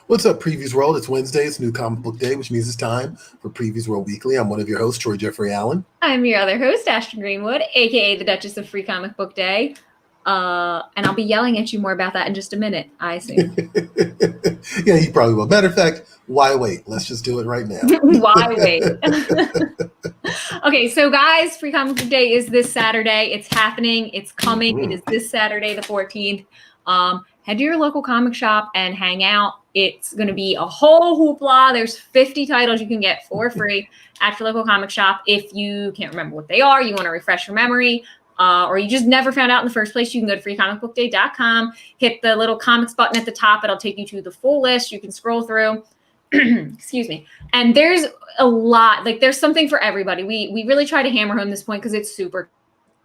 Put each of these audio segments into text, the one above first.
What's up, Previews World? It's Wednesday. It's New Comic Book Day, which means it's time for Previews World Weekly. I'm one of your hosts, Troy Jeffrey Allen. I'm your other host, Ashton Greenwood, aka the Duchess of Free Comic Book Day. And I'll be yelling at you more about that in just a minute, I assume. Yeah, you probably will. Matter of fact, why wait? Let's just do it right now. Why wait? Okay, so guys, Free Comic Book Day is this Saturday. It's happening. It's coming. It is this Saturday, the 14th. Head to your local comic shop and hang out. It's going to be a whole hoopla. There's 50 titles you can get for free at your local comic shop. If you can't remember what they are, you want to refresh your memory, or you just never found out in the first place, you can go to freecomicbookday.com, hit the little comics button at the top. It'll take you to the full list. You can scroll through. Excuse me. And there's a lot, like there's something for everybody. We really try to hammer home this point because it's super.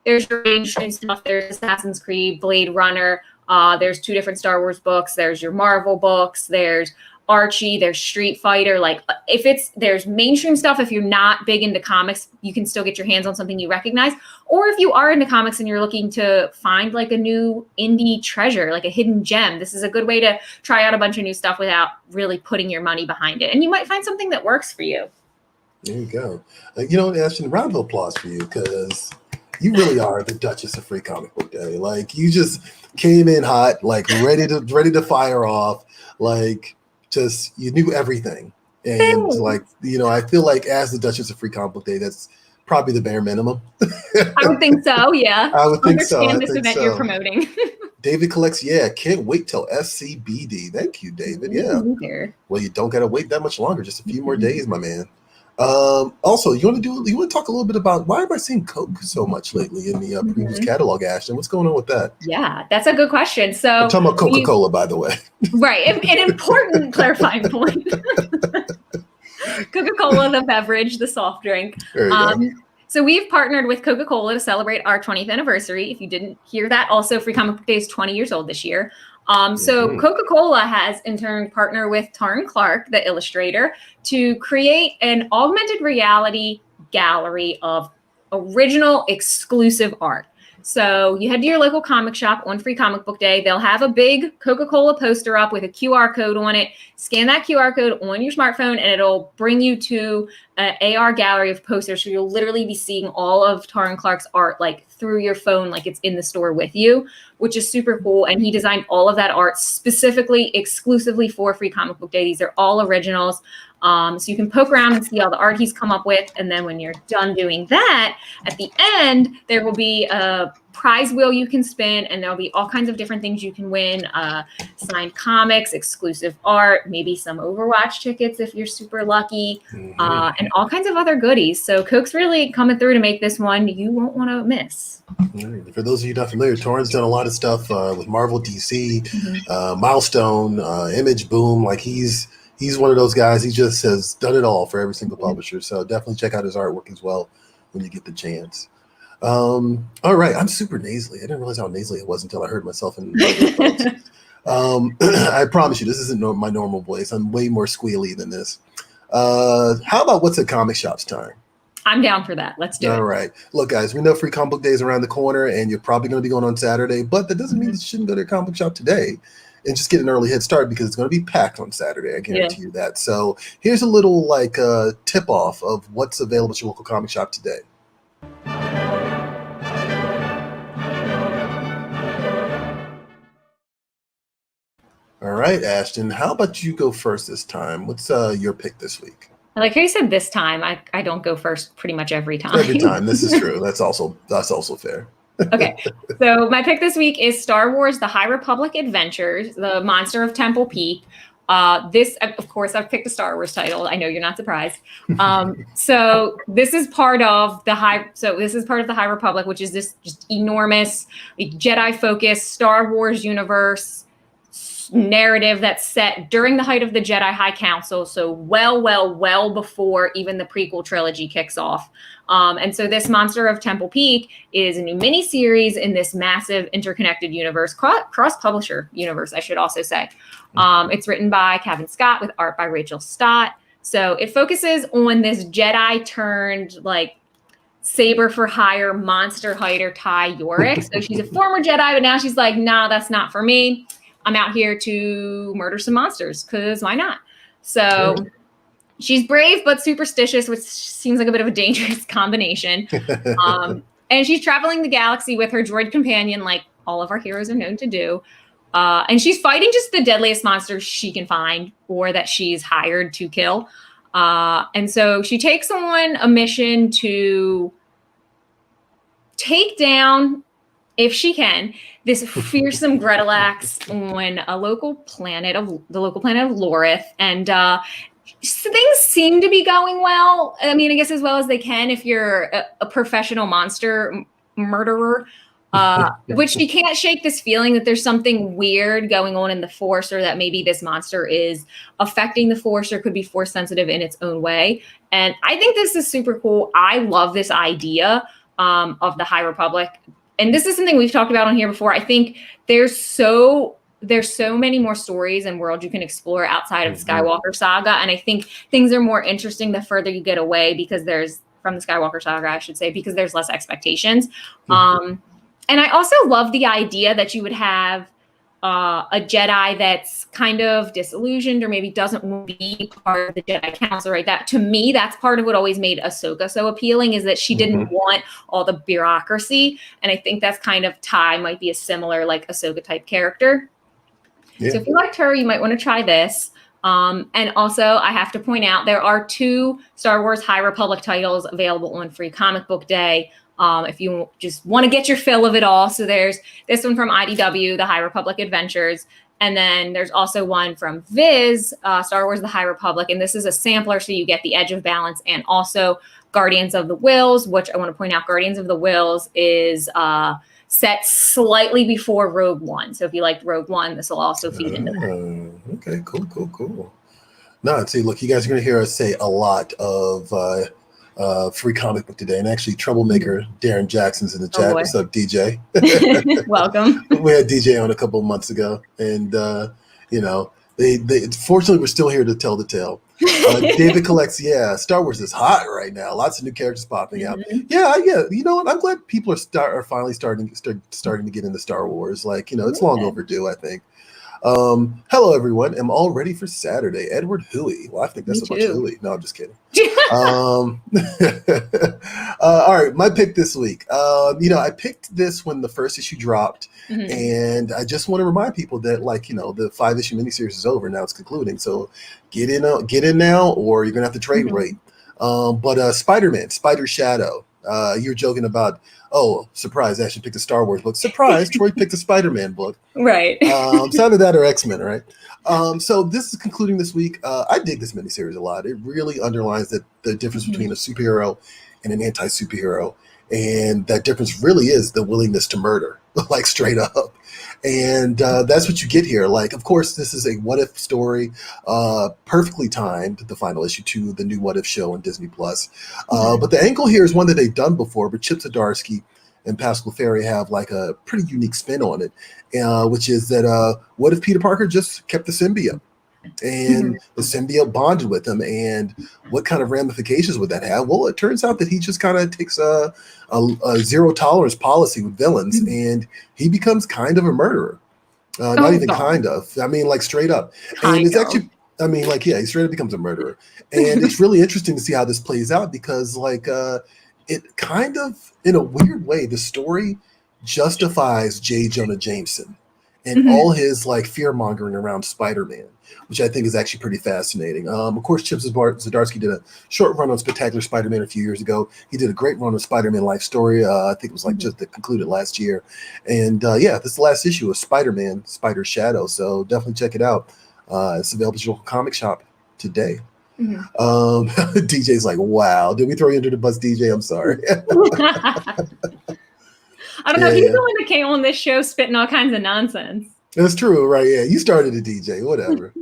There's your mainstream stuff. There's Assassin's Creed, Blade Runner. There's 2 different Star Wars books. There's your Marvel books. There's Archie. There's Street Fighter. Like there's mainstream stuff. If you're not big into comics, you can still get your hands on something you recognize. Or if you are into comics and you're looking to find like a new indie treasure, like a hidden gem, this is a good way to try out a bunch of new stuff without really putting your money behind it. And you might find something that works for you. There you go. Ashton, round of applause for you because you really are the Duchess of Free Comic Book Day. Like you just came in hot, like ready to fire off, like just you knew everything. And I feel like as the Duchess of Free Comic Book Day, that's probably the bare minimum. I would think so, yeah. I would think so. Understand this event you're promoting. David collects, can't wait till SCBD. Thank you, David. Yeah. Well, you don't gotta wait that much longer, just a few more days, my man. Also, you want to talk a little bit about why am I seeing Coke so much lately in the previous catalog, Ashton? What's going on with that? Yeah, that's a good question. So I'm talking about Coca-Cola, by the way. Right, an important clarifying point. Coca-Cola, the beverage, the soft drink. So we've partnered with Coca-Cola to celebrate our 20th anniversary. If you didn't hear that, also Free Comic Book Day is 20 years old this year. So Coca-Cola has in turn partnered with Taryn Clark, the illustrator, to create an augmented reality gallery of original exclusive art. So you head to your local comic shop on Free Comic Book Day. They'll have a big Coca-Cola poster up with a QR code on it. Scan that QR code on your smartphone and it'll bring you to an AR gallery of posters. So you'll literally be seeing all of Taryn Clark's art like through your phone, like it's in the store with you, which is super cool. And he designed all of that art specifically, exclusively for Free Comic Book Day. These are all originals. So you can poke around and see all the art he's come up with. And then when you're done doing that, at the end, there will be a prize wheel you can spin, and there'll be all kinds of different things you can win. Signed comics, exclusive art, maybe some Overwatch tickets if you're super lucky, and all kinds of other goodies. So Coke's really coming through to make this one you won't want to miss. For those of you not familiar, Torrance done a lot of stuff with Marvel, DC, Milestone, Image, Boom. Like he's one of those guys. He just has done it all for every single publisher. So definitely check out his artwork as well when you get the chance. All right, I'm super nasally. I didn't realize how nasally it was until I heard myself in I promise you, this isn't my normal voice. I'm way more squealy than this. How about what's at comic shops time? I'm down for that. Let's do it. All right. Look, guys, we know Free Comic Book Day is around the corner, and you're probably going to be going on Saturday, but that doesn't mean that you shouldn't go to a comic book shop today and just get an early head start because it's going to be packed on Saturday. I guarantee you that. So here's a little tip off of what's available at your local comic shop today. All right, Ashton, how about you go first this time? What's your pick this week? Like you said, this time I don't go first pretty much every time. Every time. This is true. That's also fair. Okay, so my pick this week is Star Wars: The High Republic Adventures, the Monster of Temple Peak. This, of course, I've picked a Star Wars title. I know you're not surprised. So this is part of the High Republic, which is this just enormous, Jedi-focused Star Wars universe narrative that's set during the height of the Jedi High Council, so well before even the prequel trilogy kicks off. And so this Monster of Temple Peak is a new miniseries in this massive interconnected universe, cross-publisher universe, I should also say. It's written by Kevin Scott with art by Rachel Stott. So it focuses on this Jedi turned saber for hire monster hider Ty Yorick. So she's a former Jedi, but now she's like, nah, that's not for me. I'm out here to murder some monsters because why not? So she's brave but superstitious, which seems like a bit of a dangerous combination. And she's traveling the galaxy with her droid companion, like all of our heroes are known to do. And she's fighting just the deadliest monsters she can find or that she's hired to kill. And so she takes on a mission to take down, if she can, this fearsome Gretalax on the local planet of Lorith. And things seem to be going well. I mean, I guess as well as they can if you're a professional monster murderer. Which she can't shake this feeling that there's something weird going on in the Force, or that maybe this monster is affecting the Force or could be Force sensitive in its own way. And I think this is super cool. I love this idea of the High Republic. And this is something we've talked about on here before. I think there's so many more stories and worlds you can explore outside of the Skywalker saga. And I think things are more interesting the further you get away from the Skywalker saga, I should say, because there's less expectations. And I also love the idea that you would have a Jedi that's kind of disillusioned or maybe doesn't want to be part of the Jedi Council, right? That, to me, that's part of what always made Ahsoka so appealing, is that she didn't want all the bureaucracy. And I think that's kind of Ty might be a similar like Ahsoka type character. Yeah. So if you liked her, you might want to try this. And also, I have to point out, there are 2 Star Wars High Republic titles available on Free Comic Book Day. If you just want to get your fill of it all. So there's this one from IDW, The High Republic Adventures. And then there's also one from Viz, Star Wars The High Republic. And this is a sampler, so you get the Edge of Balance and also Guardians of the Whills, which I want to point out, Guardians of the Whills is set slightly before Rogue One. So if you liked Rogue One, this will also feed into that. Okay, cool. No, see, look, you guys are going to hear us say a lot of Free Comic Book today, and actually troublemaker Darren Jackson's in the chat. What's up, DJ? Welcome. We had DJ on a couple of months ago, and they fortunately we're still here to tell the tale. David collects, Star Wars is hot right now. Lots of new characters popping out. Yeah. You know what? I'm glad people are finally starting to get into Star Wars. Like, it's long overdue, I think. Hello everyone. I'm all ready for Saturday. Edward Huey. Well, I think that's a bunch of Huey. No, I'm just kidding. All right, my pick this week. I picked this when the first issue dropped, and I just want to remind people that, the 5-issue miniseries is over now. It's concluding, so get in now, or you're gonna have to trade rate. But Spider-Man, Spider Shadow. You're joking about, oh, surprise, Ashton picked a Star Wars book. Surprise, Troy picked a Spider-Man book. Right. It's either that or X-Men, right? So this is concluding this week. I dig this miniseries a lot. It really underlines the difference between a superhero and an anti-superhero. And that difference really is the willingness to murder, like straight up. And that's what you get here. Like, of course, this is a what if story, perfectly timed, the final issue to the new What If show on Disney Plus. But the angle here is one that they've done before, but Chip Zdarsky and Pascal Ferry have like a pretty unique spin on it, which is that what if Peter Parker just kept the symbiote? And the symbiote bonded with him, and what kind of ramifications would that have? Well, it turns out that he just kind of takes a zero tolerance policy with villains, and he becomes kind of a murderer. Not even kind of. I mean, like straight up. And it's actually, he straight up becomes a murderer. And it's really interesting to see how this plays out, because it kind of, in a weird way, the story justifies J. Jonah Jameson and all his fear mongering around Spider-Man, which I think is actually pretty fascinating. Of course, Chip Zdarsky did a short run on Spectacular Spider-Man a few years ago. He did a great run on Spider-Man Life Story. I think it was just concluded last year. And this is the last issue of Spider-Man, Spider Shadow. So definitely check it out. It's available at your local comic shop today. DJ's like, wow, did we throw you under the bus, DJ? I'm sorry. I don't know. He's the one that came on this show spitting all kinds of nonsense. That's true, right? Yeah, you started a DJ, whatever.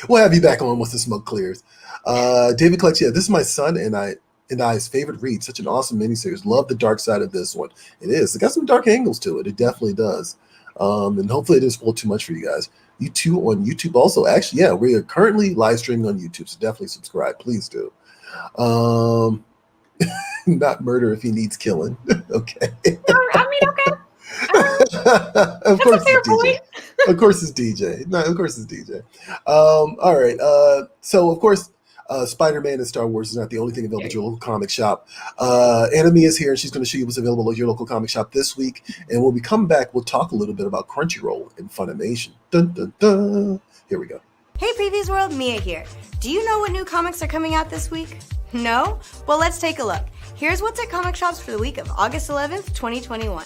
We'll have you back on once the smoke clears. David collects, this is my son and I's favorite read. Such an awesome miniseries. Love the dark side of this one. It is. It got some dark angles to it. It definitely does. And hopefully it didn't spoil too much for you guys. You too on YouTube also. Actually, we are currently live streaming on YouTube, so definitely subscribe. Please do. Not murder if he needs killing. Okay. Okay. Of course it's DJ. Of course it's DJ. No, of course it's DJ. All right. So of course, Spider-Man and Star Wars is not the only thing available at your local comic shop. Enemy is here, and she's going to show you what's available at your local comic shop this week. And when we come back, we'll talk a little bit about Crunchyroll and Funimation. Dun, dun, dun. Here we go. Hey Previews World, Mia here. Do you know what new comics are coming out this week? No? Well, let's take a look. Here's what's at comic shops for the week of August 11th, 2021.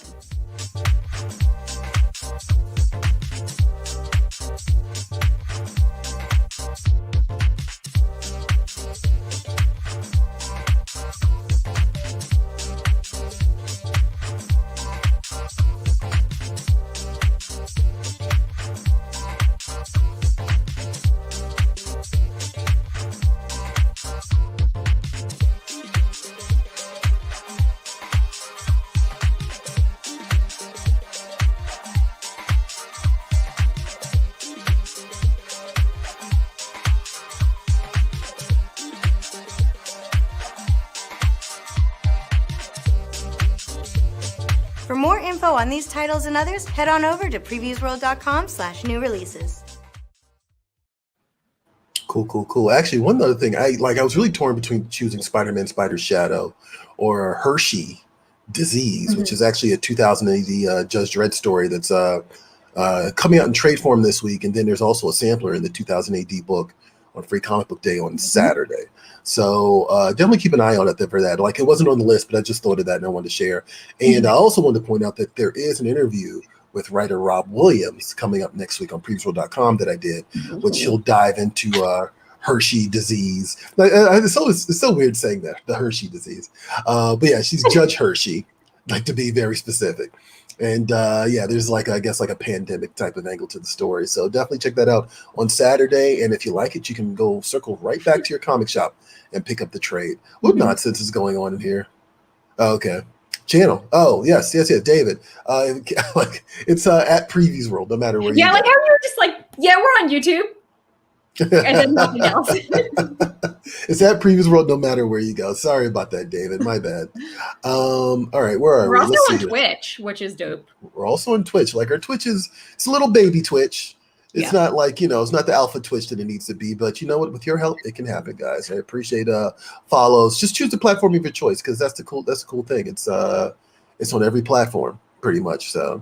For more info on these titles and others, head on over to PREVIEWSworld.com/new releases. Cool. Actually, one other thing, I was really torn between choosing Spider-Man Spider Shadow or Hershey Disease, which is actually a 2000 AD Judge Dredd story that's coming out in trade form this week. And then there's also a sampler in the 2000 AD book on Free Comic Book Day on Saturday. So definitely keep an eye on it for that. Like, it wasn't on the list, but I just thought of that and I wanted to share. And I also wanted to point out that there is an interview with writer Rob Williams coming up next week on PREVIEWSworld.com that I did, which he'll dive into Hershey disease. It's so weird saying that, the Hershey disease. But yeah, she's Judge Hershey, like, to be very specific. And there's I guess a pandemic type of angle to the story. So definitely check that out on Saturday. And if you like it, you can go circle right back to your comic shop and pick up the trade. What nonsense is going on in here? Okay. Channel. Oh, yes, David. It's at Previews World, no matter where you go. How you were just we're on YouTube. And then nothing else. It's at Previews World, no matter where you go. Sorry about that, David. My bad. All right, where are we? We're also on Twitch, which is dope. We're also on Twitch. Our Twitch it's a little baby Twitch. It's not it's not the alpha Twitch that it needs to be, but you know what? With your help, it can happen, guys. I appreciate follows. Just choose the platform of your choice, because that's the cool thing. It's on every platform pretty much. So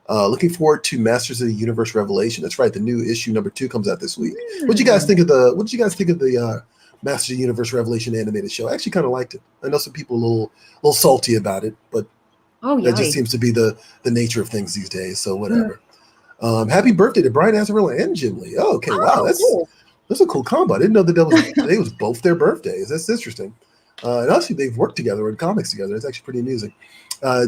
looking forward to Masters of the Universe Revelation. That's right, the new issue number 2 comes out this week. What did you guys think of the Masters of the Universe Revelation animated show? I actually kind of liked it. I know some people are a little salty about it, but that just seems to be the nature of things these days. So whatever. Happy birthday to Brian Azzarello and Jim Lee. Oh, okay. Wow. That's a cool combo. I didn't know that it was both their birthdays. That's interesting. And actually, they've worked together in comics together. It's actually pretty amusing.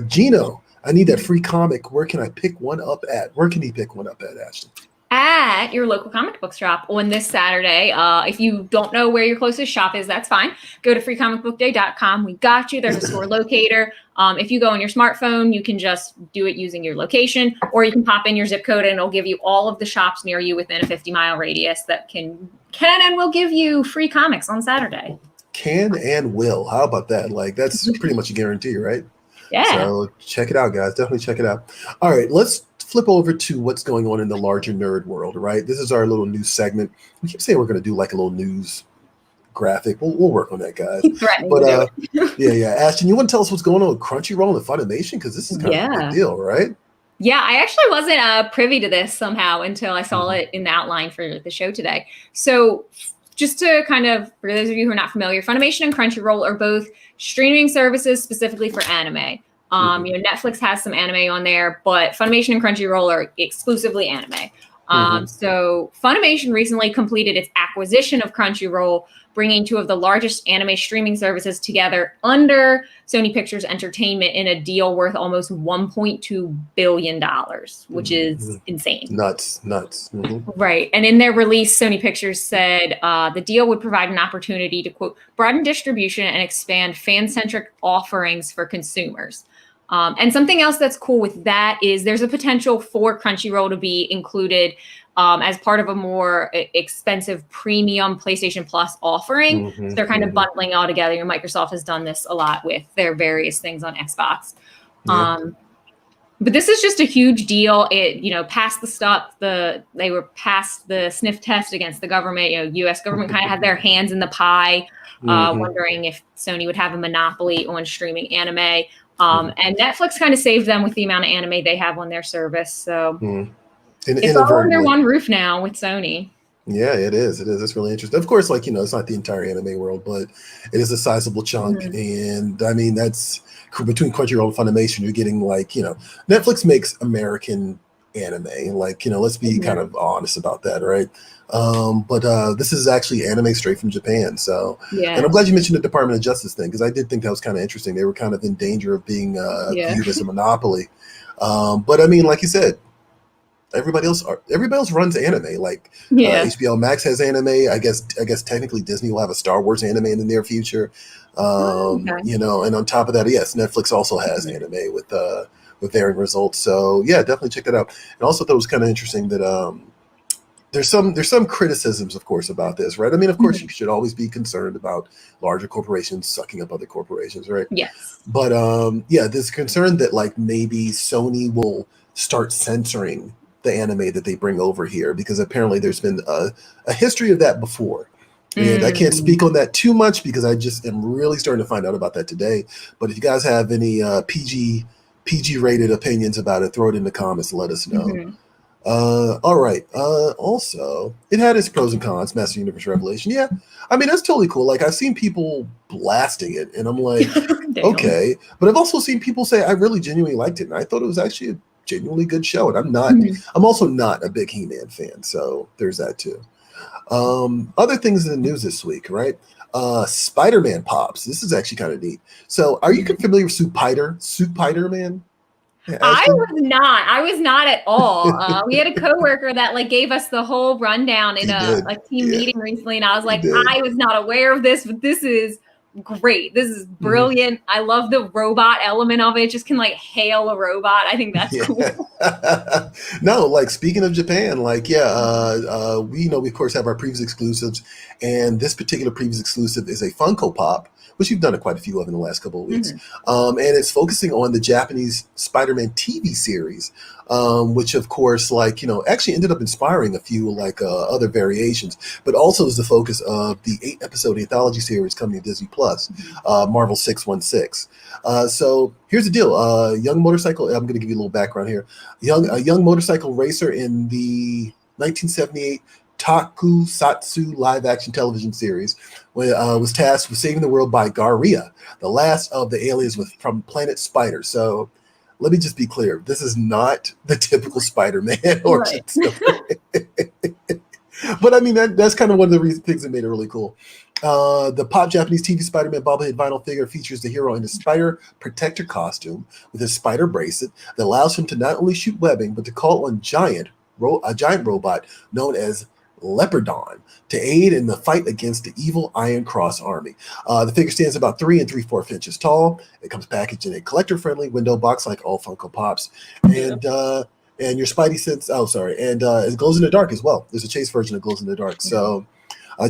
Gino, I need that free comic. Where can I pick one up at? Where can he pick one up at, Ashton? At your local comic book shop on this Saturday. If you don't know where your closest shop is, that's fine. Go to freecomicbookday.com. We got you. There's a store locator. If you go on your smartphone, you can just do it using your location, or you can pop in your zip code and it'll give you all of the shops near you within a 50-mile radius that can and will give you free comics on Saturday. Can and will. How about that? That's pretty much a guarantee, right? Yeah. So check it out, guys. Definitely check it out. All right, let's flip over to what's going on in the larger nerd world, right? This is our little news segment. We keep saying we're going to do a little news graphic. We'll work on that, guys. But Ashton, you want to tell us what's going on with Crunchyroll and Funimation? Because this is kind of a big deal, right? Yeah, I actually wasn't privy to this somehow until I saw it in the outline for the show today. So just to kind of, for those of you who are not familiar, Funimation and Crunchyroll are both streaming services specifically for anime. Netflix has some anime on there, but Funimation and Crunchyroll are exclusively anime. So Funimation recently completed its acquisition of Crunchyroll, bringing 2 of the largest anime streaming services together under Sony Pictures Entertainment in a deal worth almost $1.2 billion, which is insane. Nuts. Right. And in their release, Sony Pictures said the deal would provide an opportunity to, quote, broaden distribution and expand fan-centric offerings for consumers. And something else that's cool with that is there's a potential for Crunchyroll to be included as part of a more expensive premium PlayStation Plus offering. So they're kind of bundling all together. Microsoft has done this a lot with their various things on Xbox. But this is just a huge deal. It, passed they were past the sniff test against the government. U.S. government kind of had their hands in the pie, wondering if Sony would have a monopoly on streaming anime. And Netflix kind of saved them with the amount of anime they have on their service. So it's all under one roof now with Sony. Yeah, it is. It's really interesting. Of course, it's not the entire anime world, but it is a sizable chunk. And I mean, that's between Crunchyroll and Funimation, you're getting Netflix makes American anime. Let's be kind of honest about that, right? But this is actually anime straight from Japan. So, and I'm glad you mentioned the Department of Justice thing, because I did think that was kind of interesting. They were kind of in danger of being viewed as a monopoly. But I mean, like you said, everybody else runs anime. HBO Max has anime. I guess technically Disney will have a Star Wars anime in the near future. And on top of that, yes, Netflix also has anime with varying results. So yeah, definitely check that out. And also thought it was kind of interesting that there's some criticisms, of course, about this, right? I mean, of course, you should always be concerned about larger corporations sucking up other corporations, right? Yes. But there's concern that maybe Sony will start censoring the anime that they bring over here, because apparently there's been a history of that before. And I can't speak on that too much because I just am really starting to find out about that today. But if you guys have any PG rated opinions about it, throw it in the comments and let us know. All right. Also, it had its pros and cons, Master Universe Revelation. Yeah. I mean, that's totally cool. I've seen people blasting it and I'm like, okay. But I've also seen people say, I really genuinely liked it. And I thought it was actually a genuinely good show. And I'm also not a big He-Man fan. So there's that too. Other things in the news this week, right? Spider-Man pops. This is actually kind of neat. So are you familiar with Spider-Man? Yeah, I was not at all. We had a coworker that gave us the whole rundown in a team meeting recently, and I was like, I was not aware of this, but this is great. This is brilliant. I love the robot element of it. Just can hail a robot. I think that's cool. No, speaking of Japan, we of course have our Previews exclusives, and this particular Previews exclusive is a Funko Pop, which you've done quite a few of in the last couple of weeks. And it's focusing on the Japanese Spider-Man TV series, which of course, actually ended up inspiring a few other variations, but also is the focus of the 8-episode anthology series coming to Disney Plus, Marvel 616. So here's the deal. Young motorcycle, I'm going to give you a little background here. A young motorcycle racer in the 1978 Tokusatsu live-action television series was tasked with saving the world by Garia, the last of the aliens from planet Spider. So let me just be clear. This is not the typical Spider-Man. But I mean, that's kind of one of the things that made it really cool. The pop Japanese TV Spider-Man bobblehead vinyl figure features the hero in a spider protector costume with a spider bracelet that allows him to not only shoot webbing, but to call on a giant robot known as Leopardon to aid in the fight against the evil Iron Cross army. The figure stands about 3 3/4 inches tall. It comes packaged in a collector-friendly window box like all Funko Pops. And your Spidey sense, it glows in the dark as well. There's a chase version that glows in the dark. So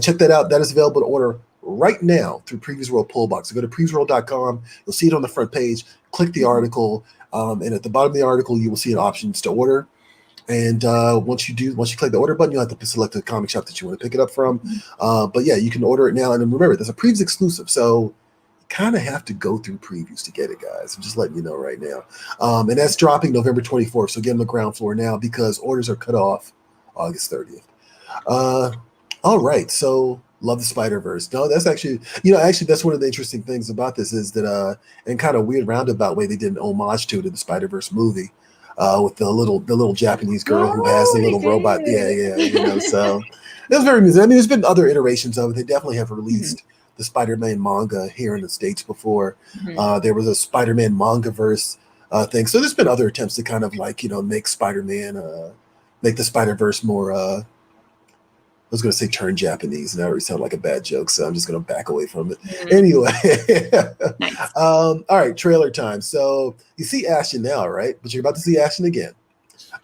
check that out. That is available to order right now through PREVIEWSworld pull box. So go to PREVIEWSworld.com. You'll see it on the front page. Click the article. And at the bottom of the article, you will see options to order. And once you click the order button, you'll have to select the comic shop that you want to pick it up from. But yeah, you can order it now. And remember, there's a Previews exclusive. So you kind of have to go through Previews to get it, guys. I'm just letting you know right now. And that's dropping November 24th. So get on the ground floor now because orders are cut off August 30th. All right. So love the Spider-Verse. No, that's actually that's one of the interesting things about this is that in kind of weird roundabout way, they did an homage to the Spider-Verse movie. With the little Japanese girl who has the little robot. Yeah. So it was very amusing. I mean, there's been other iterations of it. They definitely have released the Spider-Man manga here in the States before. There was a Spider-Man manga-verse thing. So there's been other attempts to kind of make Spider-Man, make the Spider-Verse more, I was going to say turn Japanese, and that already sounded like a bad joke, so I'm just going to back away from it. Anyway. Nice. All right, trailer time. So you see Ashton now, right? But you're about to see Ashton again.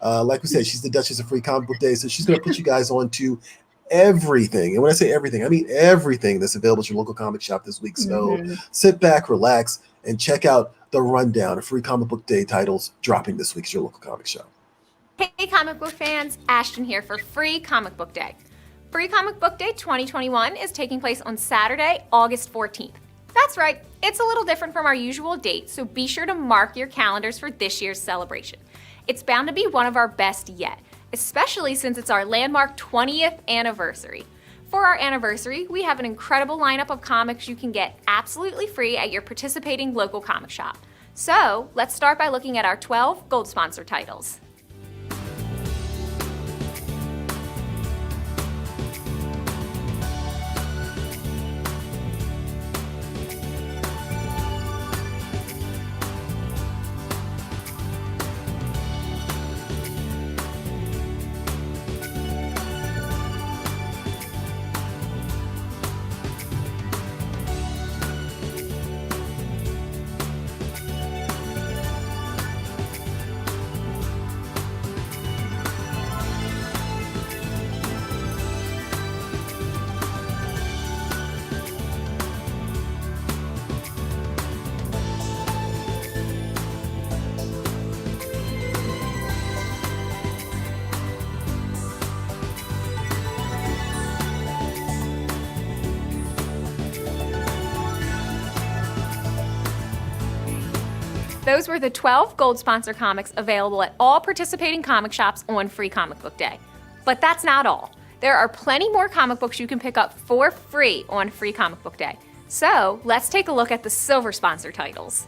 Like we said, she's the Duchess of Free Comic Book Day, so she's going to put you guys on to everything. And when I say everything, I mean everything that's available at your local comic shop this week. So sit back, relax, and check out the rundown of free comic book day titles dropping this week at your local comic shop. Hey comic book fans, Ashton here for Free Comic Book Day. Free Comic Book Day 2021 is taking place on Saturday, August 14th. That's right, it's a little different from our usual date, so be sure to mark your calendars for this year's celebration. It's bound to be one of our best yet, especially since it's our landmark 20th anniversary. For our anniversary, we have an incredible lineup of comics you can get absolutely free at your participating local comic shop. So, let's start by looking at our 12 gold sponsor titles. Those were the 12 gold sponsor comics available at all participating comic shops on Free Comic Book Day. But that's not all. There are plenty more comic books you can pick up for free on Free Comic Book Day. So let's take a look at the silver sponsor titles.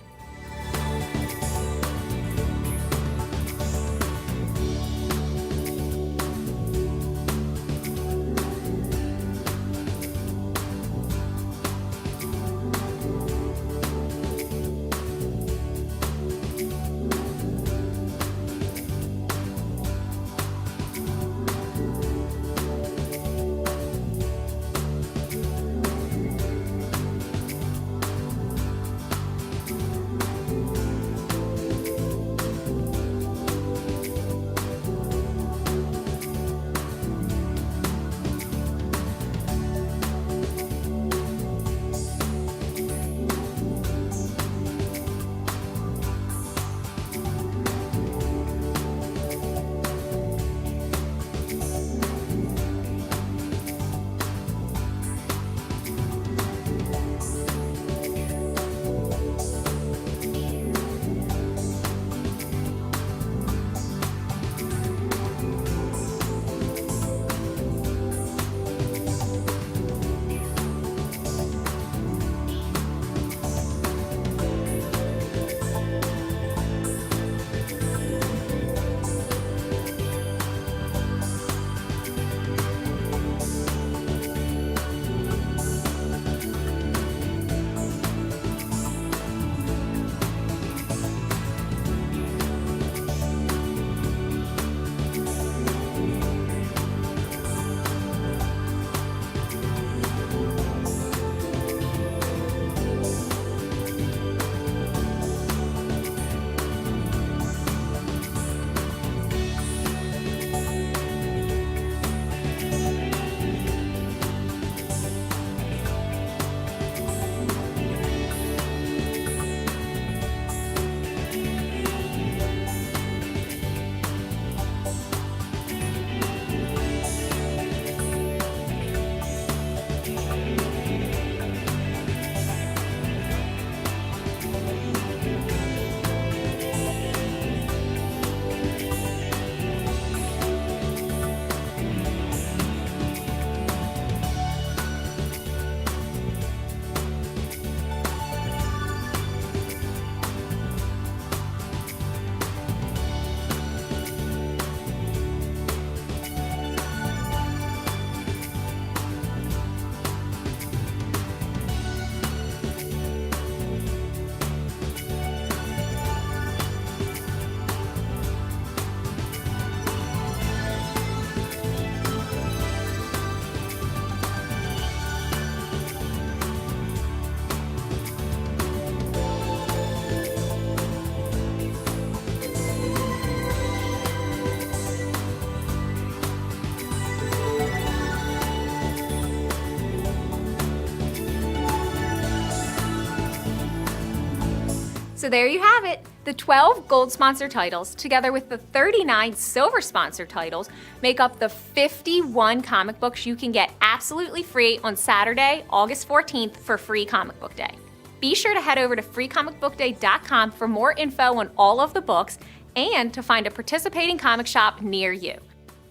So there you have it. The 12 gold sponsor titles, together with the 39 silver sponsor titles, make up the 51 comic books you can get absolutely free on Saturday, August 14th for Free Comic Book Day. Be sure to head over to freecomicbookday.com for more info on all of the books and to find a participating comic shop near you.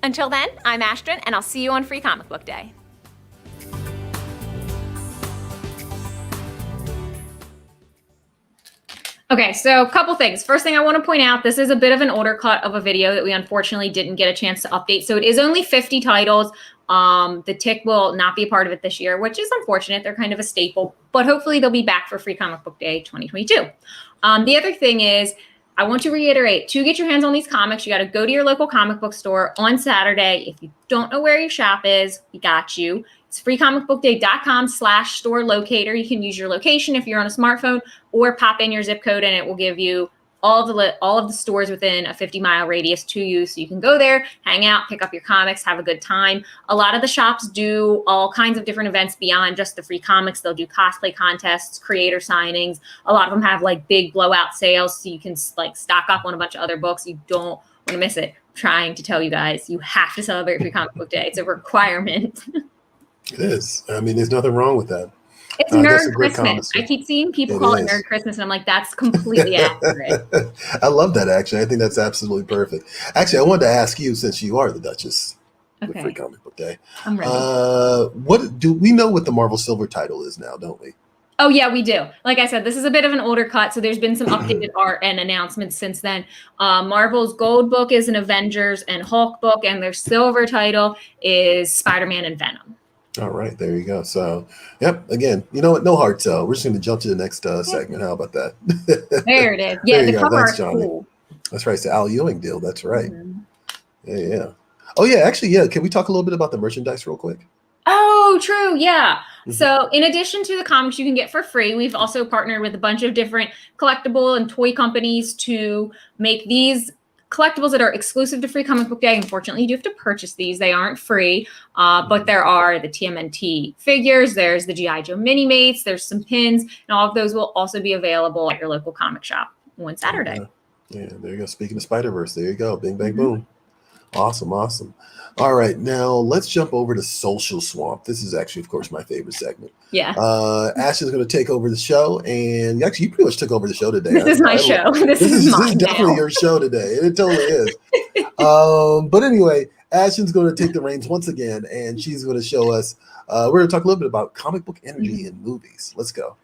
Until then, I'm Ashton, and I'll see you on Free Comic Book Day. Okay, so a couple things. First thing I want to point out, this is a bit of an older cut of a video that we unfortunately didn't get a chance to update. So it is only 50 titles. The Tick will not be a part of it this year, which is unfortunate. They're kind of a staple, but hopefully they'll be back for Free Comic Book Day 2022. The other thing is, I want to reiterate, to get your hands on these comics, you got to go to your local comic book store on Saturday. If you don't know where your shop is, we got you. It's freecomicbookday.com/store locator. You can use your location if you're on a smartphone, or pop in your zip code and it will give you all of the stores within a 50-mile radius to you. So you can go there, hang out, pick up your comics, have a good time. A lot of the shops do all kinds of different events beyond just the free comics. They'll do cosplay contests, creator signings. A lot of them have like big blowout sales, so you can like stock up on a bunch of other books. You don't want to miss it. I'm trying to tell you guys, you have to celebrate Free Comic Book Day. It's a requirement. It is. I mean, there's nothing wrong with that. It's Nerd Christmas. I keep seeing people call it Nerd Christmas, and I'm like, that's completely accurate. I love that, actually. I think that's absolutely perfect. Actually, I wanted to ask you, since you are the Duchess with Free Comic Book Day. I'm ready. What do we know what the Marvel Silver title is now, don't we? Oh, yeah, we do. Like I said, this is a bit of an older cut, so there's been some updated art and announcements since then. Marvel's gold book is an Avengers and Hulk book, and their silver title is Spider-Man and Venom. All right, there you go. So, yep, again, you know what? No hard sell. We're just going to jump to the next segment. How about that? There it is. Yeah, the cover art's cool. That's right. It's the Al Ewing deal. That's right. Yeah. Oh, yeah. Actually, yeah. Can we talk a little bit about the merchandise real quick? Oh, true. Yeah. So in addition to the comics you can get for free, we've also partnered with a bunch of different collectible and toy companies to make these collectibles that are exclusive to Free Comic Book Day. Unfortunately, you do have to purchase these. They aren't free, but there are the TMNT figures. There's the G.I. Joe Mini-Mates. There's some pins, and all of those will also be available at your local comic shop on Saturday. Yeah, there you go. Speaking of Spider-Verse, there you go. Bing, bang, boom. Awesome, awesome. All right, now let's jump over to Social Swamp. This is actually, of course, my favorite segment. Yeah. Ashton's going to take over the show, and actually, you pretty much took over the show today. This is my show. This is definitely your show today, and it totally is. But anyway, Ashton's going to take the reins once again, and she's going to show us. We're going to talk a little bit about comic book energy in movies. Let's go.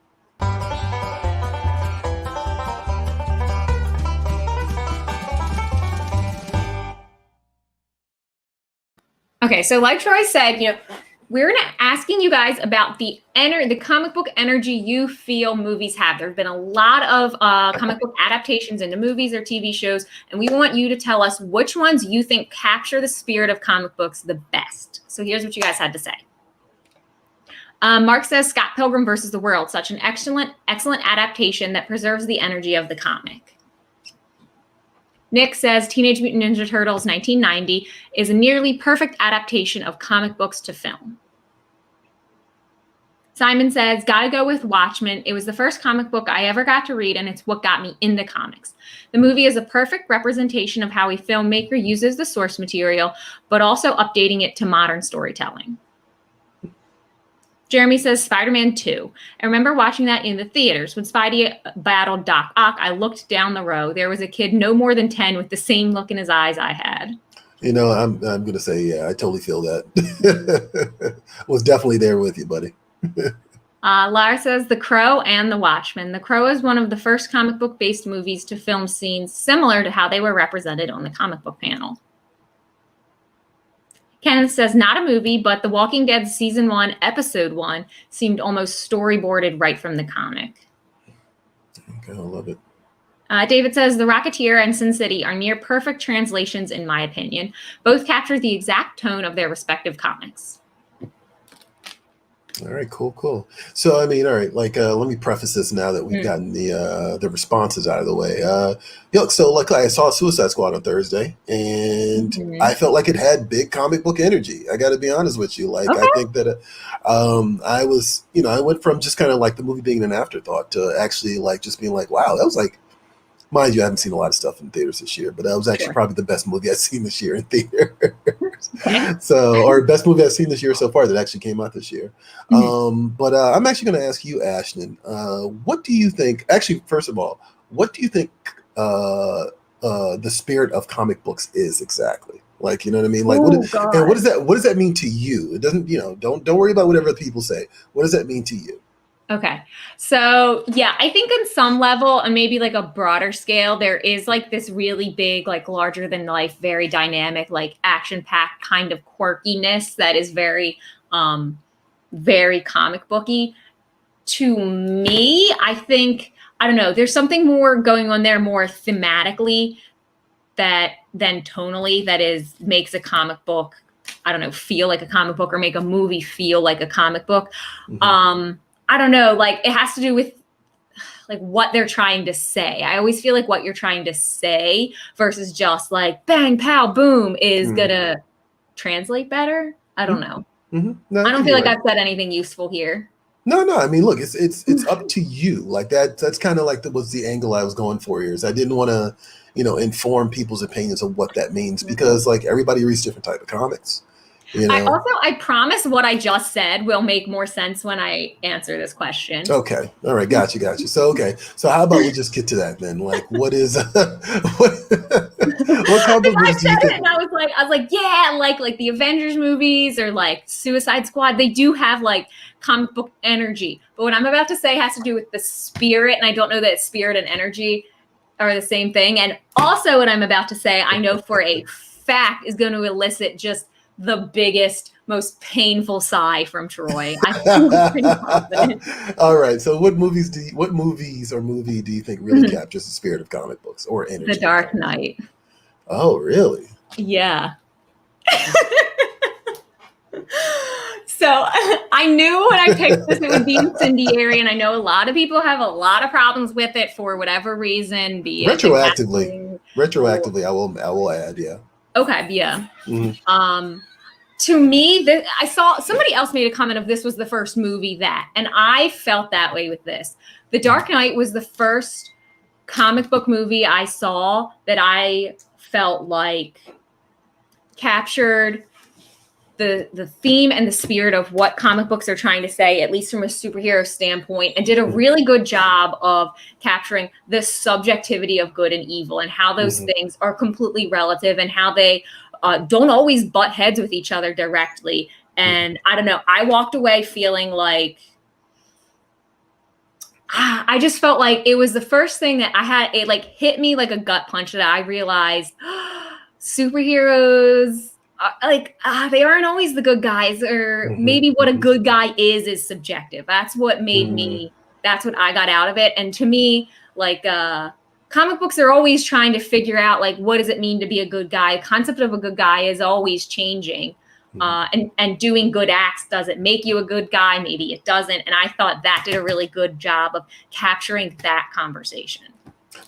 Okay, so like Troy said, we're asking you guys about the comic book energy you feel movies have. There have been a lot of comic book adaptations into movies or TV shows, and we want you to tell us which ones you think capture the spirit of comic books the best. So here's what you guys had to say. Mark says Scott Pilgrim versus the World, such an excellent adaptation that preserves the energy of the comic. Nick says Teenage Mutant Ninja Turtles 1990 is a nearly perfect adaptation of comic books to film. Simon says, gotta go with Watchmen. It was the first comic book I ever got to read, and it's what got me into comics. The movie is a perfect representation of how a filmmaker uses the source material, but also updating it to modern storytelling. Jeremy says Spider-Man 2. I remember watching that in the theaters. When Spidey battled Doc Ock, I looked down the row. There was a kid no more than 10 with the same look in his eyes I had. I'm going to say, yeah, I totally feel that. Was definitely there with you, buddy. Lara says The Crow and The Watchmen. The Crow is one of the first comic book-based movies to film scenes similar to how they were represented on the comic book panel. Kenneth says, not a movie, but The Walking Dead Season 1, Episode 1 seemed almost storyboarded right from the comic. Okay, I love it. David says, The Rocketeer and Sin City are near perfect translations, in my opinion. Both capture the exact tone of their respective comics. All right, cool. So, I mean, all right, like, let me preface this now that we've gotten the responses out of the way. So, like, I saw Suicide Squad on Thursday, and I felt like it had big comic book energy. I got to be honest with you. Like, I think that I was, I went from just kind of like the movie being an afterthought to actually like just being like, wow, that was like, mind you, I haven't seen a lot of stuff in theaters this year, but that was actually probably the best movie I've seen this year in theaters. So, or best movie I've seen this year so far that actually came out this year. But I'm actually going to ask you, Ashton, what do you think? Actually, first of all, what do you think the spirit of comic books is exactly? Like, you know what I mean? Like, and what does that mean to you? It doesn't, don't worry about whatever people say. What does that mean to you? Okay. So yeah, I think on some level and maybe like a broader scale, there is like this really big, like larger than life, very dynamic, like action packed kind of quirkiness that is very, very comic booky. To me, I think, I don't know, there's something more going on there more thematically than tonally that makes a comic book, I don't know, feel like a comic book or make a movie feel like a comic book. I don't know, like it has to do with like what they're trying to say. I always feel like what you're trying to say versus just like bang, pow, boom is gonna translate better. I don't know. No, I don't feel like I've said anything useful here. No. I mean, look, it's up to you. Like that's kind of like was the angle I was going for here. Is I didn't want to, inform people's opinions of what that means because like everybody reads different type of comics. I promise what I just said will make more sense when I answer this question. Okay. All right. Gotcha. So, okay. So how about we just get to that then? Like, what is, what comic books do you think? And I was like, yeah, like the Avengers movies or like Suicide Squad, they do have like comic book energy. But what I'm about to say has to do with the spirit. And I don't know that spirit and energy are the same thing. And also what I'm about to say, I know for a fact is going to elicit just the biggest, most painful sigh from Troy. I feel pretty confident. All right. So what movie do you think really captures the spirit of comic books or energy? The Dark Knight. Oh, really? Yeah. So I knew when I picked this, it would be incendiary, and I know a lot of people have a lot of problems with it for whatever reason. Retroactively, I will add, yeah. Okay, yeah. To me, I saw somebody else made a comment of this was the first movie that, and I felt that way with this. The Dark Knight was the first comic book movie I saw that I felt like captured the theme and the spirit of what comic books are trying to say, at least from a superhero standpoint, and did a really good job of capturing the subjectivity of good and evil and how those things are completely relative and how they don't always butt heads with each other directly. And I don't know, I walked away feeling like, I just felt like it was the first thing that I had, it like hit me like a gut punch that I realized superheroes, they aren't always the good guys, or maybe what a good guy is subjective. That's what made me, that's what I got out of it. And to me, like, comic books are always trying to figure out, like, what does it mean to be a good guy? The concept of a good guy is always changing. And doing good acts, does it make you a good guy? Maybe it doesn't. And I thought that did a really good job of capturing that conversation.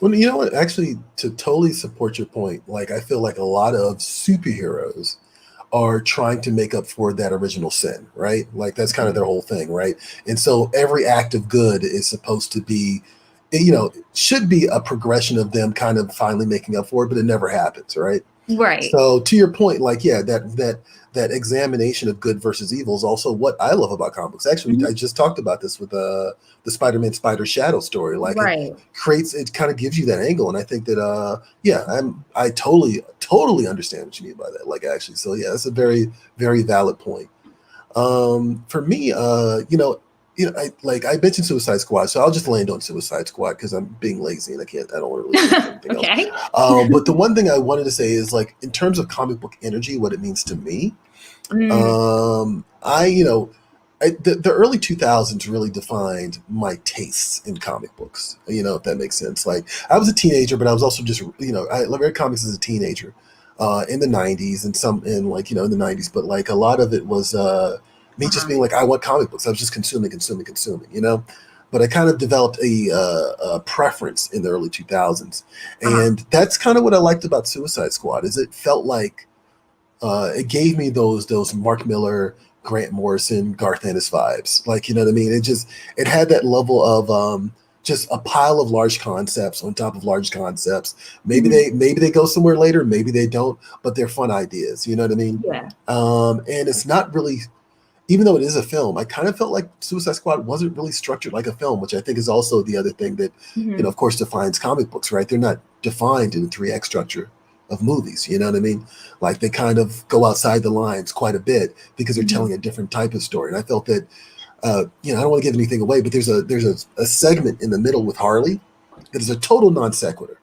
Well, you know what? Actually, to totally support your point, like I feel like a lot of superheroes are trying to make up for that original sin, right? Like that's kind of their whole thing, right? And so every act of good is supposed to be, should be a progression of them kind of finally making up for it, but it never happens, right? Right. So to your point, like, yeah, that examination of good versus evil is also what I love about comics. Actually, I just talked about this with the Spider-Man Spider Shadow story. Like it kind of gives you that angle. And I think that, I totally understand what you mean by that. Like, actually, so yeah, that's a very, very valid point. For me, I mentioned Suicide Squad, so I'll just land on Suicide Squad because I'm being lazy and I don't want to really say anything okay. else. But the one thing I wanted to say is, like, in terms of comic book energy, what it means to me, the early 2000s really defined my tastes in comic books, if that makes sense. Like, I was a teenager, but I was also just, I read comics as a teenager in the 90s and in the 90s, but like a lot of it was, me just being like, I want comic books. I was just consuming, you know. But I kind of developed a preference in the early 2000s, and that's kind of what I liked about Suicide Squad. Is it felt like it gave me those Mark Miller, Grant Morrison, Garth Ennis vibes. Like, you know what I mean? It had that level of just a pile of large concepts on top of large concepts. Maybe they go somewhere later, maybe they don't, but they're fun ideas. You know what I mean? Yeah. And it's not really, even though it is a film, I kind of felt like Suicide Squad wasn't really structured like a film, which I think is also the other thing that, you know, of course, defines comic books, right? They're not defined in a 3-act structure of movies. You know what I mean? Like they kind of go outside the lines quite a bit because they're telling a different type of story. And I felt that, you know, I don't want to give anything away, but there's a segment in the middle with Harley that is a total non sequitur.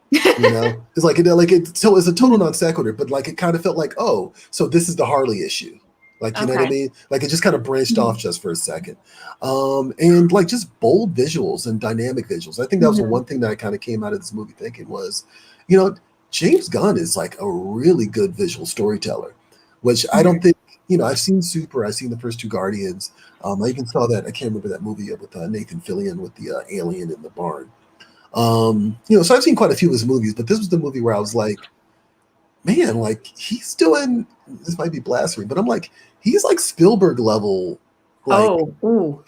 You know, it's a total non sequitur, but like it kind of felt like, oh, so this is the Harley issue. Like, you know what I mean? Like it just kind of branched off just for a second. And like just bold visuals and dynamic visuals. I think that was the one thing that I kind of came out of this movie thinking was, you know, James Gunn is like a really good visual storyteller, which I don't think, you know, I've seen Super, I've seen the first 2 Guardians. I even saw that, I can't remember that movie with Nathan Fillion with the alien in the barn. You know, so I've seen quite a few of his movies, but this was the movie where I was like, man, like he's doing, this might be blasphemy, but I'm like, he's like Spielberg level, like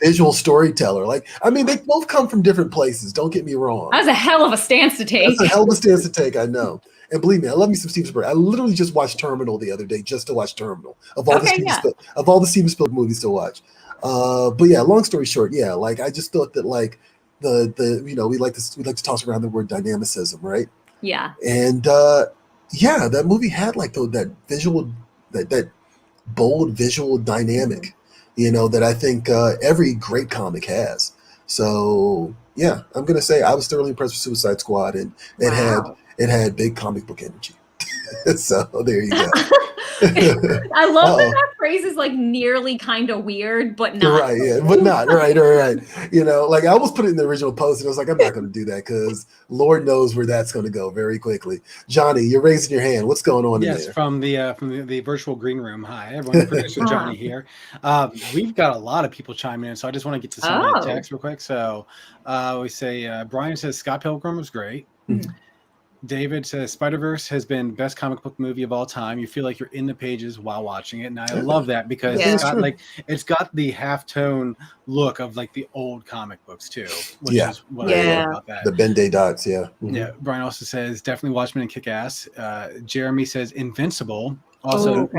visual storyteller. Like, I mean, they both come from different places. Don't get me wrong. That's a hell of a stance to take. That's a hell of a stance to take. I know. And believe me, I love me some Steven Spielberg. I literally just watched Terminal the other day just to watch Terminal of all the Steven Spielberg movies to watch. But yeah, long story short, yeah, like I just thought that like the you know, we like to toss around the word dynamicism, right? Yeah. And yeah, that movie had like that visual, that bold visual dynamic, you know, that I think every great comic has. So yeah, I'm gonna say I was thoroughly impressed with Suicide Squad, and it had big comic book energy. So there you go. I love that phrase is like nearly kind of weird, but not. Right, yeah, but not. Right. You know, like I almost put it in the original post, and I was like, I'm not going to do that because Lord knows where that's going to go very quickly. Johnny, you're raising your hand. What's going on in there? Yes, from the virtual green room. Hi, everyone. Producer Johnny here. We've got a lot of people chiming in, so I just want to get to some of the text real quick. So we say Brian says Scott Pilgrim was great. David says Spider-Verse has been best comic book movie of all time. You feel like you're in the pages while watching it, and I love that because it's got the halftone look of like the old comic books too, which is what I love about that. The Ben-Day dots, Yeah. Brian also says definitely Watchmen and Kick-Ass. Jeremy says Invincible. Also,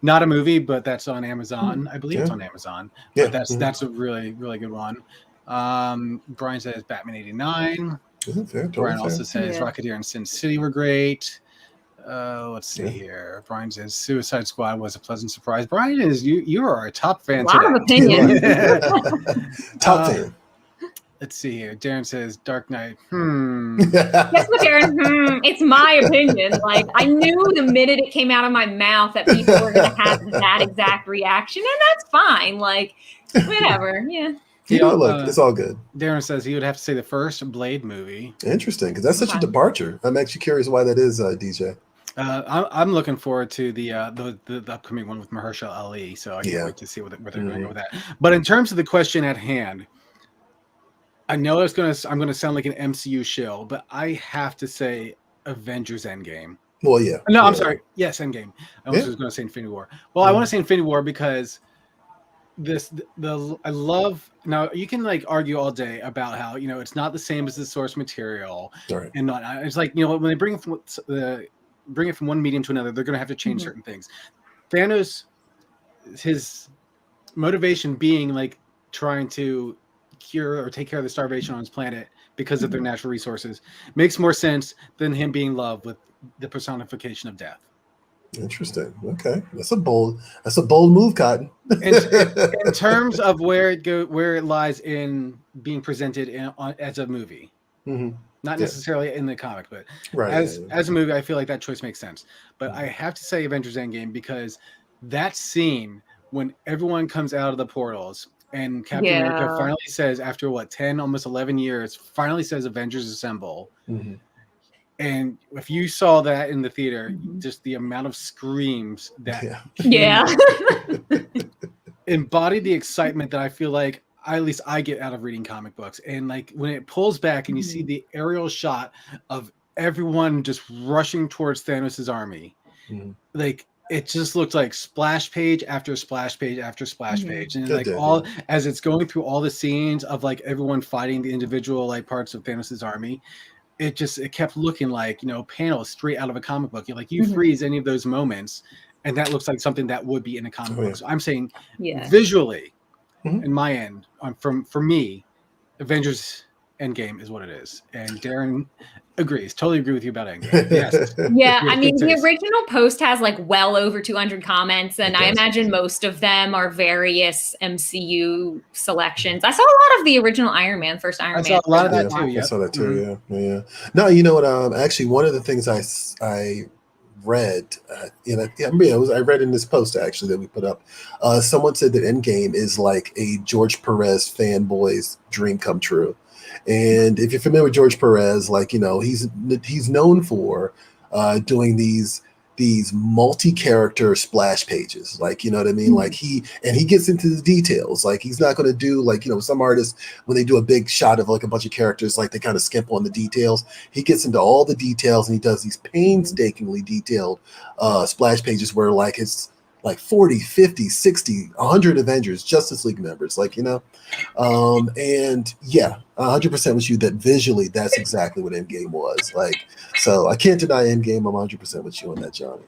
not a movie, but that's on Amazon. I believe it's on Amazon. Yeah. But that's a really, really good one. Brian says Batman 89. Brian also says Rocketeer and Sin City were great. Let's see here. Brian says Suicide Squad was a pleasant surprise. Brian is you are a top fan. A lot of opinion. Top fan. Let's see here. Darren says Dark Knight. Guess what, Darren? It's my opinion. Like I knew the minute it came out of my mouth that people were going to have that exact reaction, and that's fine. Like whatever. Yeah. Look, it's all good. Darren says he would have to say the first Blade movie. Interesting, because that's such a departure. I'm actually curious why that is, DJ. I'm looking forward to the upcoming one with Mahershala Ali, so I can't wait to see what they're doing with that. But in terms of the question at hand, I know I'm gonna sound like an MCU shill, but I have to say Avengers Endgame. Well, yeah. No, I'm sorry. Yes, Endgame. I was just going to say Infinity War. Well, I want to say Infinity War because I love. Now you can like argue all day about how it's not the same as the source material, and not. It's like when they bring it from one medium to another, they're going to have to change certain things. Thanos, his motivation being like trying to cure or take care of the starvation on his planet because of their natural resources makes more sense than him being in love with the personification of death. Interesting. Okay, that's a bold move, Cotton. in terms of where it lies in being presented as a movie, not necessarily in the comic, but as a movie, I feel like that choice makes sense. But I have to say Avengers Endgame because that scene when everyone comes out of the portals and Captain America finally says, after 10, almost 11 years, finally says Avengers Assemble. And if you saw that in the theater, just the amount of screams that embody the excitement that I feel like at least I get out of reading comic books. And like when it pulls back and you see the aerial shot of everyone just rushing towards Thanos' army, like it just looked like splash page after splash page after splash page, and like as it's going through all the scenes of like everyone fighting the individual like parts of Thanos' army, it kept looking like, you know, panels straight out of a comic book. You're like, you freeze any of those moments, and that looks like something that would be in a comic book. So I'm saying visually, in my end, for me, Avengers Endgame is what it is, and Darren agrees. Totally agree with you about Endgame. Yes. Yeah, I mean, the original post has like well over 200 comments, and I imagine most of them are various MCU selections. I saw a lot of the original Iron Man, first Iron Man. I saw a lot of that too. I saw that too. Yeah. No, you know what? Actually, one of the things I read, I read in this post actually that we put up. Someone said that Endgame is like a George Perez fanboy's dream come true. And if you're familiar with George Perez, like, you know, he's known for doing these multi-character splash pages, like, you know what I mean? Like he gets into the details. Like he's not going to do like, you know, some artists when they do a big shot of like a bunch of characters, like they kind of skimp on the details. He gets into all the details, and he does these painstakingly detailed splash pages where like it's like 40, 50, 60, 100 Avengers, Justice League members, like, you know, and yeah, 100% with you that visually that's exactly what Endgame was like. So I can't deny Endgame. I'm 100% with you on that, Johnny.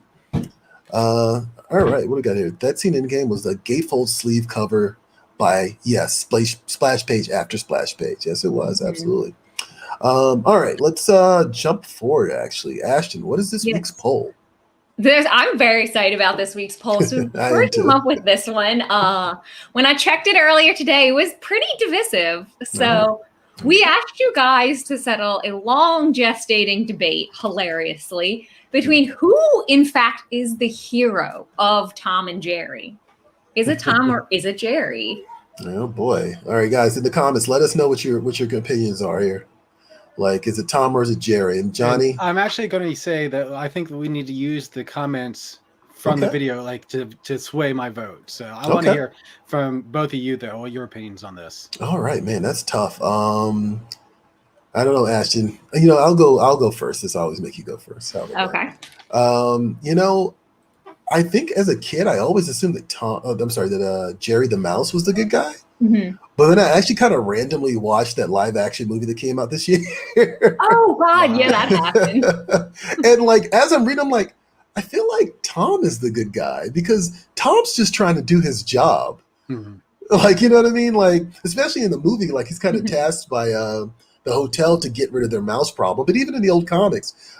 All right, what do we got here? That scene in Endgame was the gatefold sleeve cover by splash page after splash page. Yes, it was absolutely. All right, let's jump forward. Actually, Ashton, what is this week's poll? I'm very excited about this week's poll. So we came up with this one. When I checked it earlier today, it was pretty divisive. So we asked you guys to settle a long gestating debate, hilariously, between who, in fact, is the hero of Tom and Jerry. Is it Tom or is it Jerry? Oh boy! All right, guys, in the comments, let us know what your opinions are here. Like, is it Tom or is it Jerry? And Johnny? And I'm actually going to say that I think we need to use the comments from the video, like to sway my vote. So I want to hear from both of you, though, all your opinions on this. All right, man, that's tough. I don't know, Ashton. You know, I'll go first. This always make you go first. Okay. You know, I think as a kid, I always assumed that Jerry the Mouse was the good guy. But then I actually kind of randomly watched that live action movie that came out this year. Oh God, yeah, that happened. And like as I'm reading, I'm like, I feel like Tom is the good guy because Tom's just trying to do his job. Like, you know what I mean? Like, especially in the movie, like he's kind of tasked by the hotel to get rid of their mouse problem. But even in the old comics,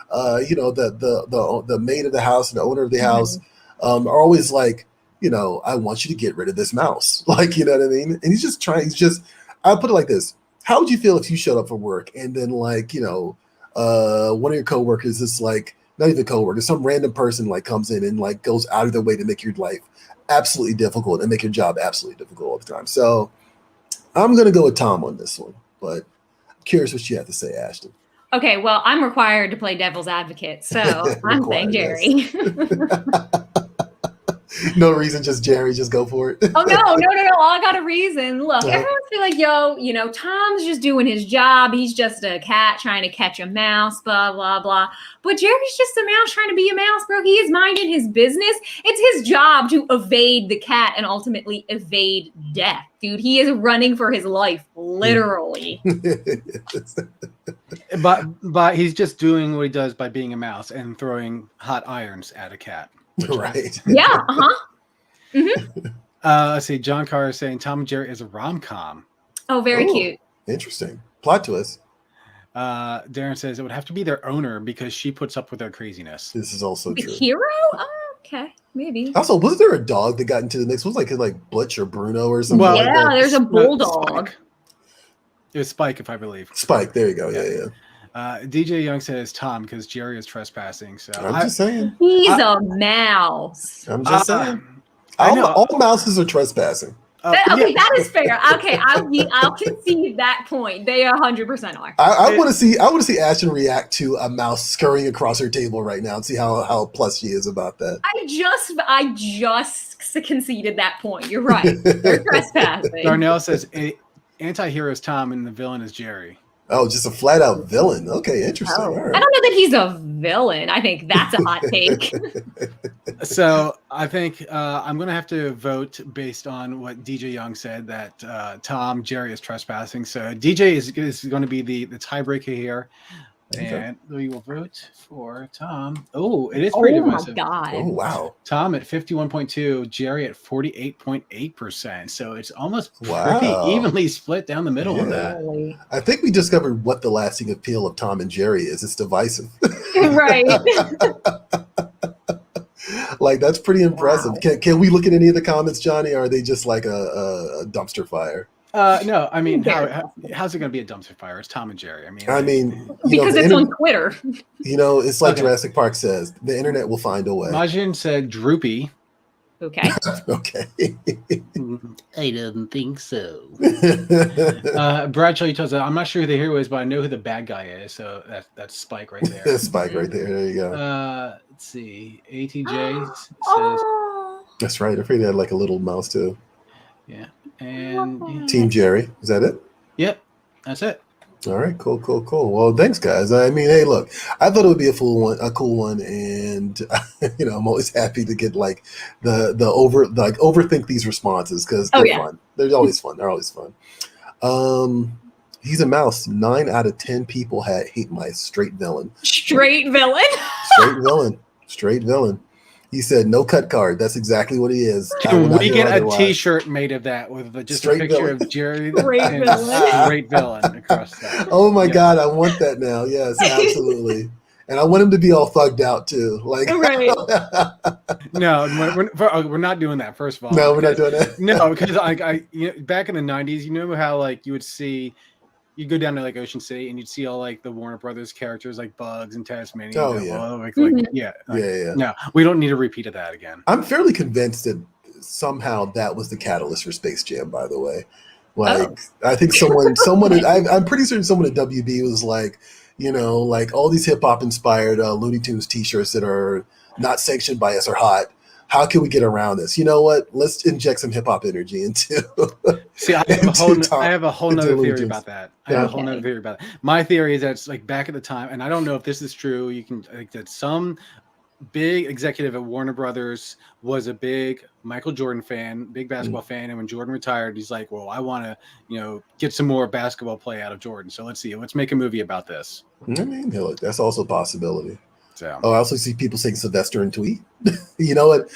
you know, the maid of the house and the owner of the house are always like, you know, I want you to get rid of this mouse. Like, you know what I mean? And I'll put it like this. How would you feel if you showed up for work and then like, you know, one of your coworkers is like, not even coworker, some random person like comes in and like goes out of their way to make your life absolutely difficult and make your job absolutely difficult all the time. So I'm going to go with Tom on this one, but I'm curious what you have to say, Ashton. Okay, well, I'm required to play devil's advocate, so I'm saying Jerry. No reason, just Jerry, just go for it. Oh, no. I got a reason. Look, everyone's be like, yo, you know, Tom's just doing his job. He's just a cat trying to catch a mouse, blah, blah, blah. But Jerry's just a mouse trying to be a mouse, bro. He is minding his business. It's his job to evade the cat and ultimately evade death. Dude, he is running for his life, literally. But he's just doing what he does by being a mouse and throwing hot irons at a cat. Right. Yeah. Let's see. John Carr is saying Tom and Jerry is a rom-com. Oh, very cute. Interesting. Plot twist. Darren says it would have to be their owner because she puts up with their craziness. This is also the true. Hero? Oh, okay. Maybe. Also, wasn't there a dog that got into the mix? Was it like Butch or Bruno or something? Well, like that? There's a bulldog. It was Spike, if I believe. Spike. There you go. Yeah. DJ Young says Tom because Jerry is trespassing. So I'm just saying. He's a mouse. I'm just saying. All mouses are trespassing. That is fair. Okay, I'll concede that point. They 100% are. I want to see Ashton react to a mouse scurrying across her table right now and see how plus she is about that. I just conceded that point. You're right. You're trespassing. Darnell says anti-hero is Tom and the villain is Jerry. Oh, just a flat out villain. Okay, interesting. Oh, right. I don't know that he's a villain. I think that's a hot take. So I think I'm going to have to vote based on what DJ Young said, that Tom, Jerry is trespassing. So DJ is going to be the tiebreaker here. And we will vote for Tom. Oh, it is pretty divisive. Oh, my God. Oh, wow. Tom at 51.2, Jerry at 48.8%. So it's almost pretty evenly split down the middle of that. I think we discovered what the lasting appeal of Tom and Jerry is. It's divisive. Right. Like, that's pretty impressive. Wow. Can we look at any of the comments, Johnny? Or are they just like a dumpster fire? No, I mean, how's it going to be a dumpster fire? It's Tom and Jerry. I mean, because it's on Twitter. It's like Jurassic Park says, the internet will find a way. Majin said droopy. Okay. Okay. I don't think so. Bradshaw tells us, I'm not sure who the hero is, but I know who the bad guy is. So that's Spike right there. That's Spike right there. There you go. Let's see. ATJ says. That's right. I afraid they had like a little mouse too. Yeah. And Team Jerry. Is that it? Yep. That's it. All right. Cool. Well, thanks, guys. I mean, hey, look, I thought it would be a cool one, and I'm always happy to get like the overthink these responses because they're fun. They're always fun. He's a mouse. 9 out of 10 people hate my straight villain. Straight villain. He said, "No cut card." That's exactly what he is. Can we get a T-shirt made of that with just a picture of Jerry and straight villain across that? Oh my God, I want that now. Yes, absolutely. And I want him to be all thugged out too. Like, right. No, we're not doing that. First of all, no, we're not doing that. No, because back in the 90s, you know how like you would see. You'd go down to like Ocean City and you'd see all like the Warner Brothers characters like Bugs and Tasmania. Oh, yeah. Yeah. No, we don't need a repeat of that again. I'm fairly convinced that somehow that was the catalyst for Space Jam, by the way. Like, I think I'm pretty certain someone at WB was like, like all these hip hop inspired Looney Tunes t-shirts that are not sanctioned by us are hot. How can we get around this? You know what? Let's inject some hip hop energy into. See, I have a whole nother theory about that. My theory is that it's like back at the time, and I don't know if this is true. You can that some big executive at Warner Brothers was a big Michael Jordan fan, big basketball fan, and when Jordan retired, he's like, "Well, I want to, get some more basketball play out of Jordan. So let's make a movie about this." I mean, look, that's also a possibility. So. Oh, I also see people saying Sylvester and Tweet. You know what?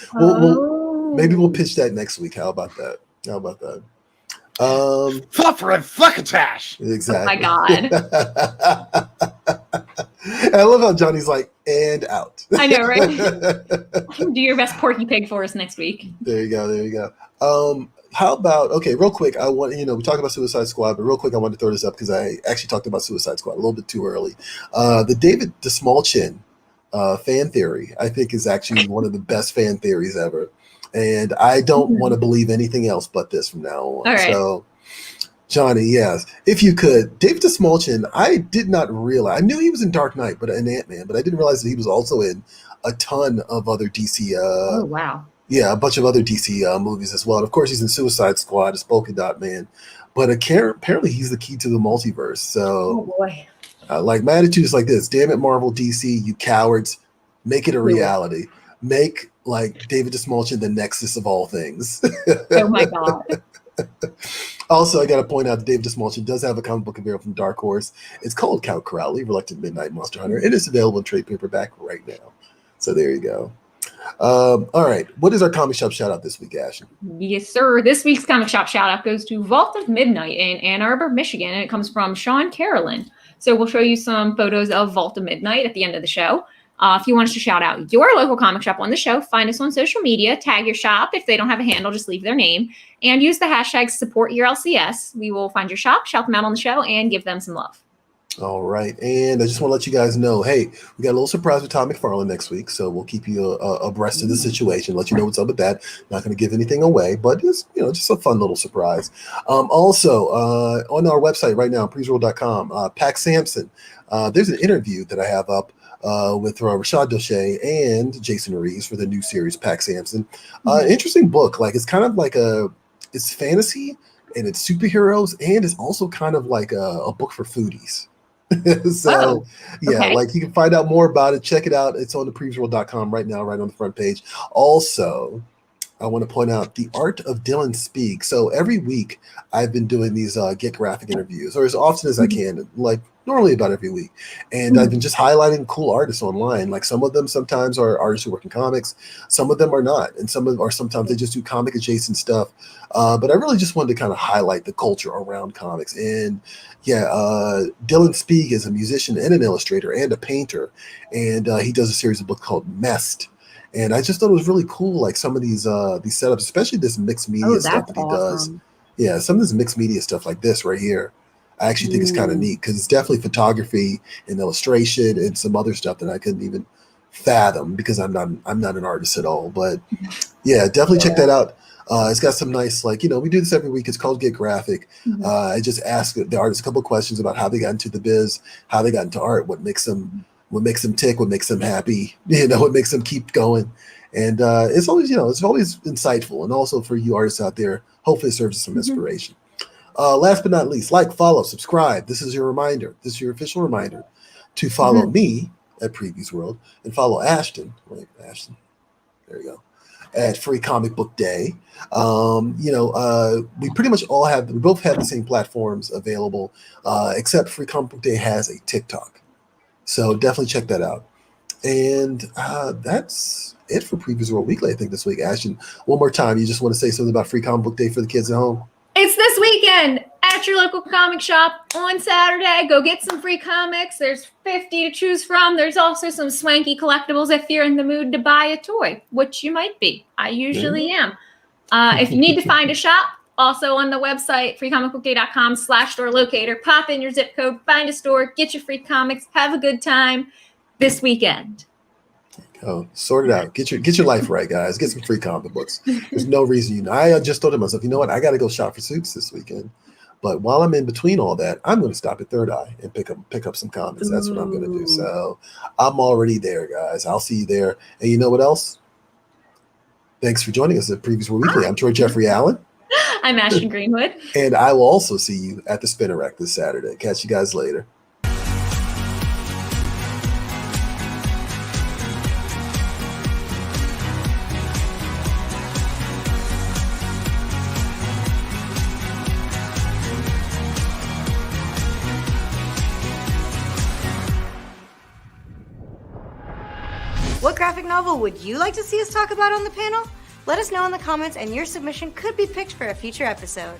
Maybe we'll pitch that next week. How about that? Flop for a fuckatash. Exactly. Oh my God. I love how Johnny's like, and out. I know, right? Do your best Porky Pig for us next week. There you go. How about, real quick, I want, we talked about Suicide Squad, but real quick, I wanted to throw this up because I actually talked about Suicide Squad a little bit too early. The David DeSmallchin fan theory, I think, is actually one of the best fan theories ever. And I don't want to believe anything else but this from now on. All right. So, Johnny, yes, if you could, David DeSmallchin, I did not realize, I knew he was in Dark Knight, but in Ant-Man, but I didn't realize that he was also in a ton of other DC. Oh, wow. Yeah, a bunch of other DC movies as well. And of course, he's in Suicide Squad as Polka Dot Man. But apparently, he's the key to the multiverse. So, oh boy. Like, my attitude is like this: damn it, Marvel, DC, you cowards, make it a reality. Make like David DeSmallchin the nexus of all things. Oh my God. Also, I got to point out that David DeSmallchin does have a comic book available from Dark Horse. It's called Count Crowley, Reluctant Midnight Monster Hunter. It is available in trade paperback right now. So there you go. All right. What is our comic shop shout out this week, Ashton? Yes, sir. This week's comic shop shout out goes to Vault of Midnight in Ann Arbor, Michigan, and it comes from Sean Carolyn. So we'll show you some photos of Vault of Midnight at the end of the show. If you want us to shout out your local comic shop on the show, find us on social media, tag your shop. If they don't have a handle, just leave their name and use the hashtag #SupportYourLCS. We will find your shop, shout them out on the show, and give them some love. All right. And I just want to let you guys know, hey, we got a little surprise with Tom McFarlane next week. So we'll keep you abreast of the situation, let you know what's up with that. Not going to give anything away, but it's, just a fun little surprise. Also, on our website right now, PREVIEWSworld.com, Pac Sampson, there's an interview that I have up with Rashad Doshay and Jason Reeves for the new series, Pac Sampson. Interesting book. Like, it's kind of like it's fantasy and it's superheroes, and it's also kind of like a book for foodies. So, okay. Like, you can find out more about it. Check it out. It's on the PREVIEWSworld.com right now, right on the front page. Also, I want to point out the art of Dylan Speak. So every week I've been doing these Get Graphic interviews, or as often as I can, like normally about every week. And I've been just highlighting cool artists online. Like, some of them sometimes are artists who work in comics. Some of them are not. And some of them are sometimes they just do comic adjacent stuff. But I really just wanted to kind of highlight the culture around comics. And Dylan Speak is a musician and an illustrator and a painter. And he does a series of books called Mest. And I just thought it was really cool, like some of these setups, especially this mixed media stuff that he does. Yeah, some of this mixed media stuff like this right here, I actually think it's kind of neat, because it's definitely photography and illustration and some other stuff that I couldn't even fathom, because I'm not an artist at all. But yeah, definitely check that out. It's got some nice, like, we do this every week. It's called Get Graphic. I just ask the artists a couple of questions about how they got into the biz, how they got into art, what makes them tick, what makes them happy, what makes them keep going. And it's always, it's always insightful. And also for you artists out there, hopefully it serves as some inspiration. Last but not least, like, follow, subscribe. This is your reminder. This is your official reminder to follow me at PREVIEWSworld and follow Ashton. Wait, Ashton. There you go. At Free Comic Book Day. We pretty much we both have the same platforms available, except Free Comic Book Day has a TikTok. So definitely check that out. And that's it for PREVIEWSworld Weekly, I think, this week. Ashton, one more time, you just want to say something about Free Comic Book Day for the kids at home? It's this weekend at your local comic shop on Saturday. Go get some free comics. There's 50 to choose from. There's also some swanky collectibles if you're in the mood to buy a toy, which you might be. I usually am. If you need to find a shop, also on the website, freecomicbookday.com/store locator, pop in your zip code, find a store, get your free comics, have a good time this weekend. Oh, sort it out. Get your life right, guys. Get some free comic books. There's no reason, I just thought to myself, what? I got to go shop for suits this weekend. But while I'm in between all that, I'm going to stop at Third Eye and pick up some comics. That's what I'm going to do. So I'm already there, guys. I'll see you there. And you know what else? Thanks for joining us at PREVIEWSworld Weekly. I'm Troy Jeffrey Allen. I'm Ashton Greenwood. And I will also see you at the Spinner Rack this Saturday. Catch you guys later. What graphic novel would you like to see us talk about on the panel? Let us know in the comments, and your submission could be picked for a future episode.